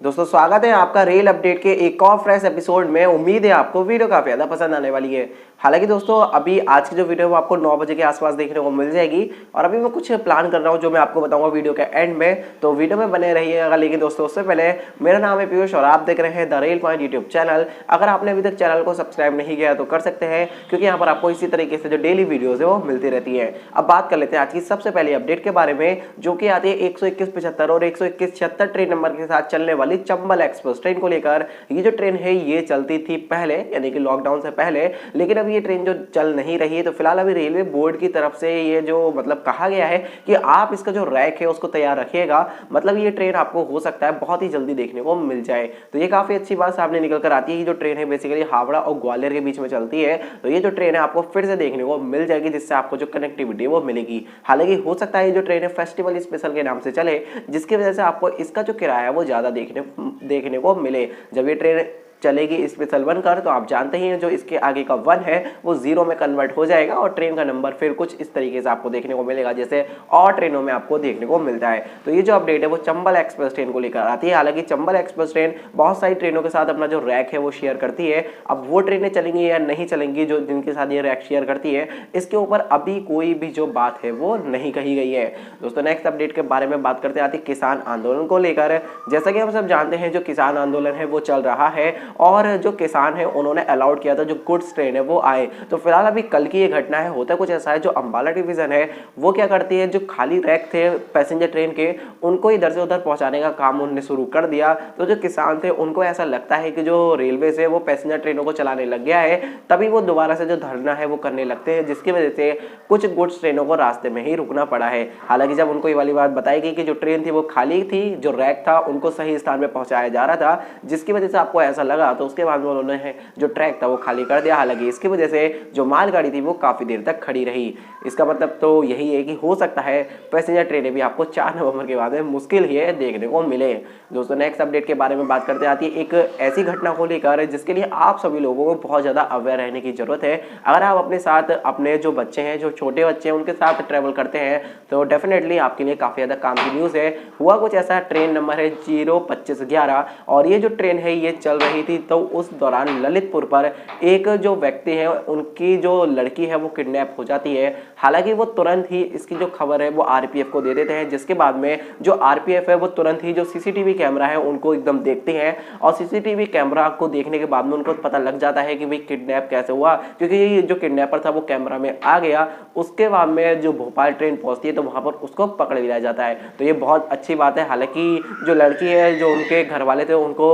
दोस्तों स्वागत है आपका रेल अपडेट के एक और फ्रेश एपिसोड में। उम्मीद है आपको वीडियो काफी ज्यादा पसंद आने वाली है। हालांकि दोस्तों अभी आज की जो वीडियो है वो आपको 9 बजे के आसपास देखने को मिल जाएगी और अभी मैं कुछ प्लान कर रहा हूँ जो मैं आपको बताऊंगा वीडियो के एंड में, तो वीडियो में बने रहिएगा। लेकिन दोस्तों उससे पहले मेरा नाम है पीयूष और आप देख रहे हैं the rail point YouTube channel. अगर आपने अभी तक चैनल को सब्सक्राइब नहीं किया तो कर सकते हैं, क्योंकि यहाँ पर आपको इसी तरीके से जो डेली वीडियोज है वो मिलती रहती है। अब बात कर लेते हैं आज की सबसे पहले अपडेट के बारे में, जो कि आती है 121-75 और 121-76 ट्रेन नंबर के साथ चलने वाली चंबल एक्सप्रेस ट्रेन को लेकर। ये जो ट्रेन है ये चलती थी पहले, यानी कि लॉकडाउन से पहले, लेकिन अब ये ट्रेन जो चल नहीं रही है तो फिलहाल अभी रेलवे बोर्ड की तरफ से ये जो कहा गया है कि आप इसका जो रैक है उसको तैयार रखिएगा। मतलब ये ट्रेन आपको हो सकता है बहुत ही जल्दी देखने को मिल जाए, तो ये काफी अच्छी बात सामने निकल कर आती है। ये जो ट्रेन है बेसिकली हावड़ा और ग्वालियर के बीच में चलती है, तो ये जो ट्रेन है आपको फिर से देखने को मिल जाएगी, जिससे आपको जो कनेक्टिविटी वो मिलेगी। हालांकि हो सकता है ये जो ट्रेन है फेस्टिवल स्पेशल के नाम से चले, जिसकी वजह से आपको इसका जो किराया है वो ज्यादा देखने को मिले। जब ये ट्रेन चलेगी स्पेशल 1 कर, तो आप जानते ही हैं जो इसके आगे का 1 है वो 0 में कन्वर्ट हो जाएगा और ट्रेन का नंबर फिर कुछ इस तरीके से आपको देखने को मिलेगा जैसे और ट्रेनों में आपको देखने को मिलता है। तो ये जो अपडेट है वो चंबल एक्सप्रेस ट्रेन को लेकर आती है। हालांकि चंबल एक्सप्रेस ट्रेन बहुत सारी ट्रेनों के साथ अपना जो रैक है वो शेयर करती है। अब वो ट्रेनें चलेंगी या नहीं चलेंगी जो जिनके साथ ये रैक शेयर करती है, इसके ऊपर अभी कोई भी जो बात है वो नहीं कही गई है। दोस्तों नेक्स्ट अपडेट के बारे में बात करते आती है किसान आंदोलन को लेकर। जैसा कि हम सब जानते हैं जो किसान आंदोलन है वो चल रहा है और जो किसान है उन्होंने अलाउड किया था जो गुड्स ट्रेन है वो आए। तो फिलहाल अभी कल की ये घटना है, होता कुछ ऐसा है, जो अंबाला डिवीजन है वो क्या करती है, जो खाली रैक थे पैसेंजर ट्रेन के उनको इधर से उधर पहुंचाने का काम उन्होंने शुरू कर दिया। तो जो किसान थे उनको ऐसा लगता है कि जो रेलवे से वो पैसेंजर ट्रेनों को चलाने लग गया है, तभी वो दोबारा से जो धरना है वो करने लगते हैं, जिसकी वजह से कुछ गुड्स ट्रेनों को रास्ते में ही रुकना पड़ा है। हालांकि जब उनको ये वाली बात बताई गई कि जो ट्रेन थी वो खाली थी, जो रैक था उनको सही स्थान में पहुंचाया जा रहा था, जिसकी वजह से आपको ऐसा लगा, तो उसके बाद उन्होंने जो ट्रैक था वो खाली कर दिया। हालांकि इसकी वजह से जो मालगाड़ी थी वो काफी देर तक खड़ी रही। इसका मतलब तो यही है कि हो सकता है पैसेंजर ट्रेनें भी आपको 4 नवंबर के बाद में मुश्किल ही है देखने को मिले। दोस्तों नेक्स्ट अपडेट के बारे में बात करते आती है एक ऐसी घटना को लेकर जिसके लिए आप सभी लोगों को बहुत ज्यादा अवेयर रहने की जरूरत है। अगर आप अपने साथ अपने जो बच्चे हैं, जो छोटे बच्चे हैं, उनके साथ ट्रेवल करते हैं तो डेफिनेटली आपके लिए काफी ज्यादा काम की न्यूज है। हुआ कुछ ऐसा, ट्रेन नंबर है 02511 और ये जो ट्रेन है ये चल रही थी, तो उस दौरान ललितपुर पर एक जो व्यक्ति है उनकी जो लड़की है वो किडनैप हो जाती है। हालांकि वो तुरंत ही इसकी जो खबर है वो आरपीएफ को दे देते हैं, जिसके बाद में जो आरपीएफ है वो तुरंत ही जो सीसीटीवी कैमरा है उनको एकदम देखते हैं और सीसीटीवी कैमरा को देखने के बाद में उनको पता लग जाता है कि भाई किडनैप कैसे हुआ, क्योंकि ये जो किडनैपर था वो कैमरा में आ गया। उसके बाद में जो भोपाल ट्रेन पहुंचती है तो वहां पर उसको पकड़ लिया जाता है, तो ये बहुत अच्छी बात है। हालांकि जो लड़की है जो उनके घर वाले थे उनको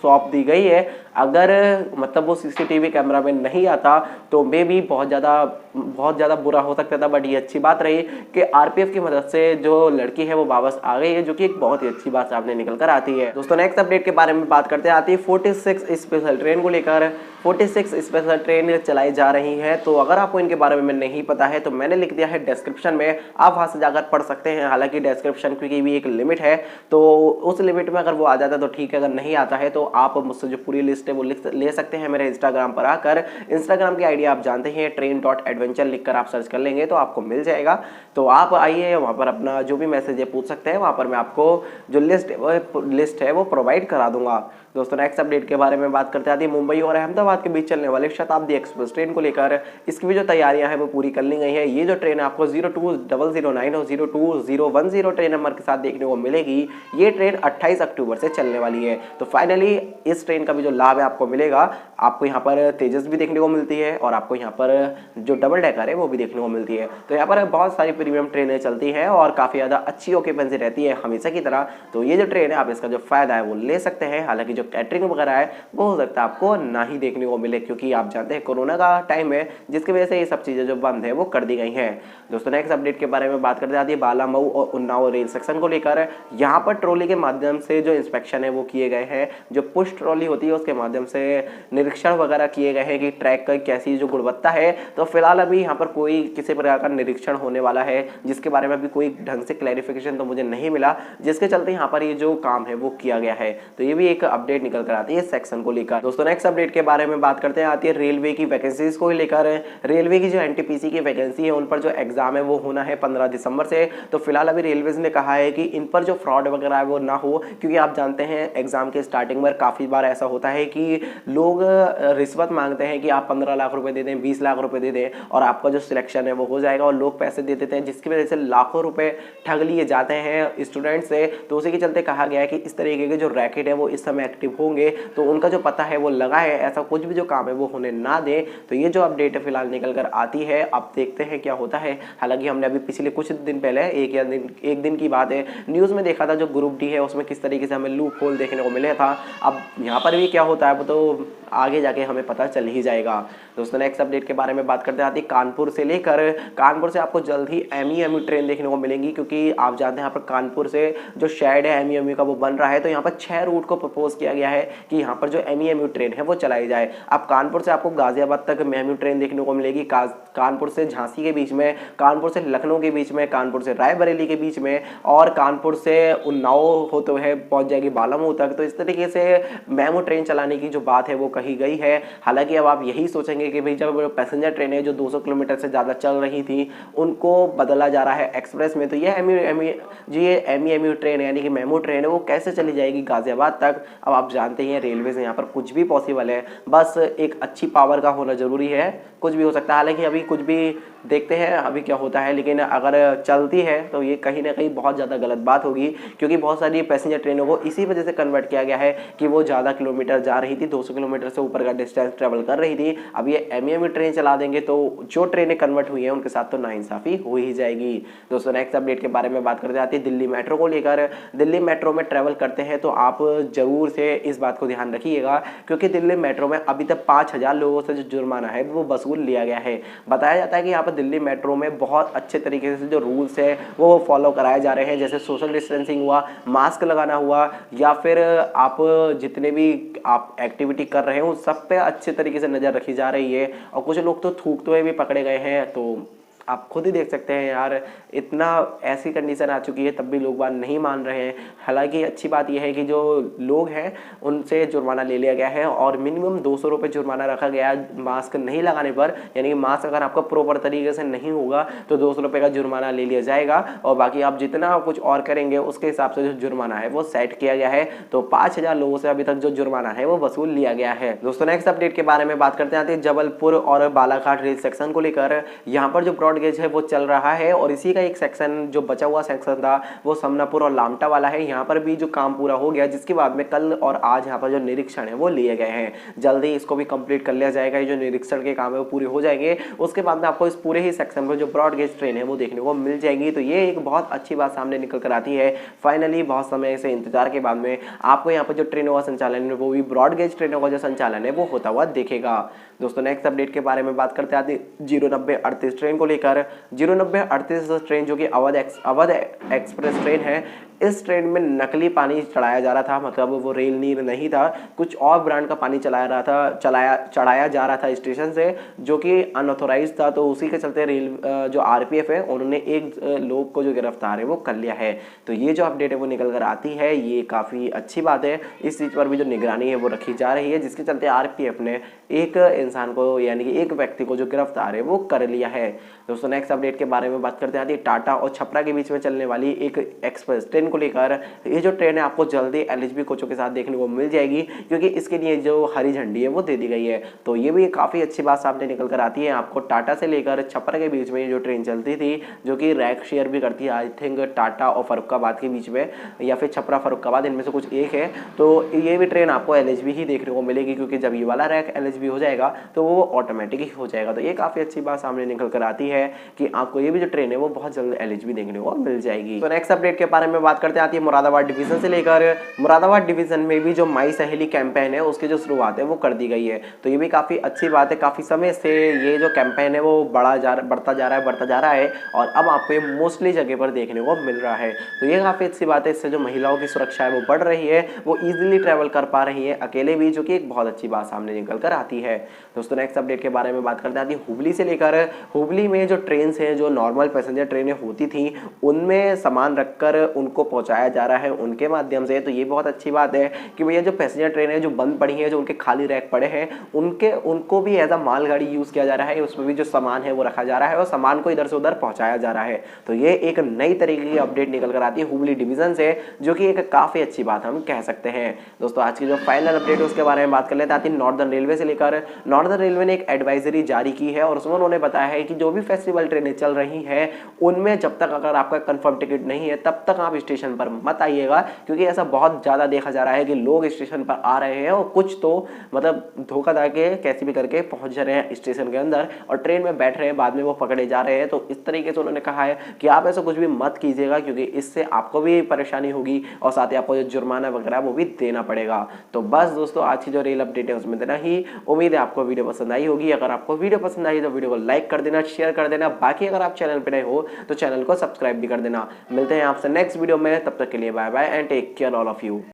सौंप दी गई है। अगर वो सीसीटीवी कैमरा में नहीं आता तो मे भी बहुत ज़्यादा बुरा हो सकता था, बट ये अच्छी बात रही कि आरपीएफ की मदद से जो लड़की है वो वापस आ गई है, जो कि एक बहुत ही अच्छी बात सामने निकल कर आती है। दोस्तों नेक्स्ट अपडेट के बारे में बात करते आती है 46 स्पेशल ट्रेन को लेकर। 46 स्पेशल ट्रेन चलाई जा रही है, तो अगर आपको इनके बारे में नहीं पता है तो मैंने लिख दिया है डिस्क्रिप्शन में, आप वहां से जाकर पढ़ सकते हैं। हालांकि डिस्क्रिप्शन की भी एक लिमिट है, तो उस लिमिट में अगर वो आ जाता है तो ठीक है, अगर नहीं आता है तो आप मुझसे जो पूरी लिस्ट है वो ले सकते हैं मेरे इंस्टाग्राम पर आकर। इंस्टाग्राम की आईडी आप जानते हैं train.adventure लिखकर आप सर्च कर लेंगे तो आपको मिल जाएगा। तो आप आइए वहाँ पर अपना जो भी मैसेज है पूछ सकते हैं, वहाँ पर मैं आपको जो लिस्ट है वो प्रोवाइड करा दूंगा। दोस्तों नेक्स्ट अपडेट के बारे में बात करते आती है मुंबई और अहमदाबाद के बीच चलने वाले शताब्दी एक्सप्रेस ट्रेन को लेकर। इसकी भी जो तैयारियां हैं वो पूरी कर ली गई है। ये जो ट्रेन है आपको 02009 और 02010 ट्रेन नंबर के साथ देखने को मिलेगी। ये ट्रेन 28 अक्टूबर से चलने वाली है, तो फाइनली इस ट्रेन का भी जो लाभ है आपको मिलेगा। आपको यहाँ पर तेजस भी देखने को मिलती है और आपको यहाँ पर जो डबल डेकर है वो भी देखने को मिलती है। तो यहाँ पर बहुत सारी प्रीमियम ट्रेनें चलती हैं और काफी ज्यादा अच्छी ऑक्यूपेंसी रहती है हमेशा की तरह। तो ये जो ट्रेन है आप इसका जो फायदा है वो ले सकते हैं। हालांकि जो कैटरिंग वगैरह है वो हो सकता है आपको ना ही देखने को मिले, क्योंकि आप जानते हैं कोरोना का टाइम है, जिसकी वजह से ये सब चीजें जो बंद है वो कर दी गई हैं। दोस्तों नेक्स्ट अपडेट के बारे में बात करते आती है बालामऊ और उन्नाव रेल सेक्शन को लेकर। यहाँ पर ट्रॉली के माध्यम से जो इंस्पेक्शन है वो किए गए हैं। जो पुश ट्रॉली होती है उसके माध्यम से निरीक्षण वगैरह किए गए हैं कि ट्रैक का कैसी जो गुणवत्ता है। तो फिलहाल अभी यहाँ पर कोई किसी प्रकार का निरीक्षण होने वाला है जिसके बारे में अभी कोई ढंग से क्लैरिफिकेशन तो मुझे नहीं मिला, जिसके चलते यहाँ पर ये जो काम है वो किया गया है। तो ये भी एक अपडेट निकल कर आती है सेक्शन को लेकर। दोस्तों नेक्स्ट अपडेट के बारे में बात करते हैं, आती है रेलवे की वैकेंसीज को लेकर। रेलवे की जो एनटीपीसी की वैकेंसी है उन पर जो एग्जाम है वो होना है 15 दिसंबर से। तो फिलहाल अभी रेलवेज ने कहा है कि इन पर जो फ्रॉड वगैरह है वो ना हो, क्योंकि आप जानते हैं एग्जाम के स्टार्टिंग में काफी बार ऐसा होता है कि लोग रिश्वत मांगते हैं कि आप 15 लाख रुपए दे दें, 20 लाख रुपए दे दें और आपका जो सिलेक्शन है वो हो जाएगा, और लोग पैसे दे देते हैं जिसकी वजह से लाखों रुपए ठग लिए जाते हैं स्टूडेंट से। तो उसी के चलते कहा गया है कि इस तरीके के जो रैकेट है वो इस समय एक्टिव होंगे, तो उनका जो पता है वो लगा है, ऐसा कुछ भी जो काम है वो होने ना दें। तो ये जो अपडेट है फिलहाल निकल कर आती है, अब देखते हैं क्या होता है। हालांकि हमने अभी पिछले कुछ दिन पहले एक दिन की बात है न्यूज़ में देखा था, जो ग्रुप डी है उसमें किस तरीके से हमें लूप होल देखने को मिला था। अब यहाँ पर भी क्या होता है वो तो आगे जाके हमें पता चल ही जाएगा। दोस्तों नेक्स्ट अपडेट के बारे में बात करते हैं, आती कानपुर से लेकर। कानपुर से आपको जल्द ही एमईएमयू ट्रेन देखने को मिलेंगी, क्योंकि आप जानते हैं यहाँ पर कानपुर से जो शेड है एमईएमयू का वो बन रहा है। तो यहाँ पर 6 रूट को प्रपोज किया गया है कि यहाँ पर जो एमईएमयू ट्रेन है वो चलाई जाए। अब कानपुर से आपको गाजियाबाद तक एमईएमयू ट्रेन देखने को मिलेगी, कानपुर से झांसी के बीच में, कानपुर से लखनऊ के बीच में, कानपुर से रायबरेली के बीच में, और कानपुर से उन्नाव होते हुए पहुंच जाएगी बालामऊ तक। तो इस तरीके से मेमू ट्रेन चलाने की जो बात है वो कही गई है। हालांकि अब आप यही सोचेंगे कि भाई जब पैसेंजर ट्रेन है जो 200 किलोमीटर से ज़्यादा चल रही थी उनको बदला जा रहा है एक्सप्रेस में, तो ये एमईएमयू ट्रेन यानी कि मेमू ट्रेन है वो कैसे चली जाएगी गाजियाबाद तक। अब आप जानते हैं रेलवे से यहाँ पर कुछ भी पॉसिबल है, बस एक अच्छी पावर का होना जरूरी है, कुछ भी हो सकता है। हालांकि अभी कुछ भी देखते हैं अभी क्या होता है, लेकिन अगर चलती है तो ये कहीं ना कहीं बहुत ज़्यादा गलत बात होगी, क्योंकि बहुत सारी पैसेंजर ट्रेनों को इसी वजह से कन्वर्ट किया गया है कि वो ज़्यादा किलोमीटर जा रही थी, 200 किलोमीटर से ऊपर का डिस्टेंस ट्रेवल कर रही थी। अब ये एमईएमयू ट्रेन चला देंगे तो जो ट्रेनें कन्वर्ट हुई हैं उनके साथ तो नाइंसाफी हो ही जाएगी। दोस्तों नेक्स्ट अपडेट के बारे में बात करते आती है दिल्ली मेट्रो को लेकर। दिल्ली मेट्रो में ट्रेवल करते हैं तो आप जरूर से इस बात को ध्यान रखिएगा, क्योंकि दिल्ली मेट्रो में अभी तक 5000 लोगों से जो जुर्माना है वो वसूल लिया गया है। बताया जाता है कि यहाँ पर दिल्ली मेट्रो में बहुत अच्छे तरीके से जो रूल्स है वो फॉलो कराए जा रहे हैं, जैसे सोशल डिस्टेंसिंग हुआ, मास्क लगाना हुआ, या फिर आप जितने भी आप एक्टिविटी कर रहे हो सब पे अच्छे तरीके से नज़र रखी जा रही है। और कुछ लोग तो थूकते हुए भी पकड़े गए हैं, तो आप खुद ही देख सकते हैं यार, इतना ऐसी कंडीशन आ चुकी है तब भी लोग बात नहीं मान रहे हैं। हालांकि अच्छी बात यह है कि जो लोग हैं उनसे जुर्माना ले लिया गया है और मिनिमम 200 रुपये जुर्माना रखा गया है मास्क नहीं लगाने पर, यानी कि मास्क अगर आपका प्रॉपर तरीके से नहीं होगा तो 200 रुपये का जुर्माना ले लिया जाएगा, और बाकी आप जितना कुछ और करेंगे उसके हिसाब से जो जुर्माना है वो सेट किया गया है। तो 5000 लोगों से अभी तक जो जुर्माना है वो वसूल लिया गया है। दोस्तों नेक्स्ट अपडेट के बारे में बात करते हैं जबलपुर और बालाघाट रेल सेक्शन को लेकर। यहाँ पर जो ब्रॉड गेज है वो चल रहा है, और इसी का एक सेक्शन जो बचा हुआ सेक्शन था वो समनापुर और लामटा वाला है। यहाँ पर भी जो काम पूरा हो गया, जिसके बाद में कल और आज यहाँ पर जो निरीक्षण है वो लिए गए हैं, जल्दी इसको भी कंप्लीट कर लिया जाएगा। ये जो निरीक्षण के काम है वो पूरे हो जाएंगे, उसके बाद में आपको इस पूरे ही सेक्शन में जो ब्रॉड गेज ट्रेन है वो देखने को मिल जाएगी। तो ये एक बहुत अच्छी बात सामने निकल कर आती है। फाइनली बहुत समय से इंतजार के बाद में आपको यहाँ पर जो ट्रेनों का संचालन है वो भी ब्रॉड गेज ट्रेनों का जो संचालन है वो होता हुआ देखेगा। दोस्तों नेक्स्ट अपडेट के बारे में बात करते आते 0938 ट्रेन को लेकर। 0938 ट्रेन जो कि अवध एक्सप्रेस ट्रेन है, इस ट्रेन में नकली पानी चढ़ाया जा रहा था, मतलब वो रेल नीर नहीं था, कुछ और ब्रांड का पानी चढ़ाया जा रहा था स्टेशन से, जो कि अनऑथोराइज था। तो उसी के चलते रेल जो आरपीएफ है उन्होंने एक लोग को जो गिरफ्तार है वो कर लिया है। तो ये जो अपडेट है वो निकल कर आती है, ये काफ़ी अच्छी बात है। इस चीज़ पर भी जो निगरानी है वो रखी जा रही है, जिसके चलते आरपीएफ ने एक इंसान को यानी कि एक व्यक्ति को जो गिरफ्तार है वो कर लिया है। दोस्तों नेक्स्ट अपडेट के बारे में बात करते हैं टाटा और छपरा के बीच में चलने वाली एक एक्सप्रेस ट्रेन को लेकर। ये जो ट्रेन है आपको जल्दी एलएचबी कोचों के साथ देखने को मिल जाएगी, क्योंकि इसके लिए जो हरी झंडी है वो दे दी गई है। तो ये भी काफ़ी अच्छी बात सामने निकल कर आती है। आपको टाटा से लेकर छपरा के बीच में ये जो ट्रेन चलती थी, जो कि रैक शेयर भी करती है, आई थिंक टाटा और फर्रुखाबाद के बीच में, या फिर छपरा फर्रुखाबाद, इनमें से कुछ एक है। तो ये भी ट्रेन आपको एलएचबी ही देखने को मिलेगी, क्योंकि जब ये वाला रैक एलएचबी हो जाएगा तो वो ऑटोमेटिक ही हो जाएगा। तो ये काफ़ी अच्छी बात सामने निकल कर आती है कि आपको ये भी जो ट्रेन है वो बहुत जल्द एलएचबी देखने को मिल जाएगी। तो नेक्स्ट अपडेट के बारे में बात बात करते हैं आती है मुरादाबाद डिवीजन से लेकर। मुरादाबाद डिवीजन में भी जो माई सहेली कैंपेन है उसकी जो शुरुआत है वो कर दी गई है। तो ये भी काफ़ी अच्छी बात है, काफ़ी समय से ये जो कैंपेन है वो बढ़ता जा रहा है और अब आपको ये मोस्टली जगह पर देखने को मिल रहा है। तो ये काफ़ी अच्छी बात है, इससे जो महिलाओं की सुरक्षा है वो बढ़ रही है, वो ईजिली ट्रैवल कर पा रही है अकेले भी, जो कि एक बहुत अच्छी बात सामने निकल कर आती है। दोस्तों नेक्स्ट अपडेट के बारे में बात करते हैं हुबली से लेकर। हुबली में जो ट्रेन है, जो नॉर्मल पैसेंजर ट्रेनें होती थी उनमें सामान रखकर उनको पहुंचाया जा रहा है उनके माध्यम से। तो ये बहुत अच्छी बात है कि भैया जो पैसेंजर ट्रेन है जो बंद पड़ी है, जो उनके खाली रैक पड़े हैं, उनको भी एज अ मालगाड़ी यूज किया जा रहा है, उसमें भी जो सामान है वो रखा जा रहा है और सामान को इधर से उधर पहुंचाया जा रहा है। तो ये एक नई तरीके की अपडेट निकल कर आती है हुबली डिवीजन से, जो कि एक काफी अच्छी बात हम कह सकते हैं। दोस्तों आज की जो फाइनल अपडेट है उसके बारे में बात कर लेते हैं नॉर्दर्न रेलवे से लेकर। नॉर्दर्न रेलवे ने एक एडवाइजरी जारी की है और उसमें उन्होंने बताया है कि जो भी फेस्टिवल ट्रेनें चल रही हैं उनमें जब तक अगर आपका कंफर्म टिकट नहीं है तब तक आप स्टेशन पर मत आइएगा, क्योंकि ऐसा बहुत ज्यादा देखा जा रहा है कि लोग स्टेशन पर आ रहे हैं और कुछ तो मतलब धोखा के कैसे भी करके पहुंच जा रहे हैं स्टेशन के अंदर और ट्रेन में बैठ रहे हैं, बाद में वो पकड़े जा रहे हैं। तो इस तरीके से उन्होंने कहा है कि आप ऐसा कुछ भी मत कीजिएगा, क्योंकि इससे आपको भी परेशानी होगी और साथ ही आपको जो जुर्माना वगैरह वो भी देना पड़ेगा। तो बस दोस्तों आज की जो रेल अपडेट है उसमें देना ही। उम्मीद है आपको वीडियो पसंद आई होगी। अगर आपको वीडियो पसंद आई तो वीडियो को लाइक कर देना, शेयर कर देना। बाकी अगर आप चैनल पर नए हो तो चैनल को सब्सक्राइब भी कर देना। मिलते हैं आपसे नेक्स्ट वीडियो में, तब तक के लिए bye bye and take care all of you.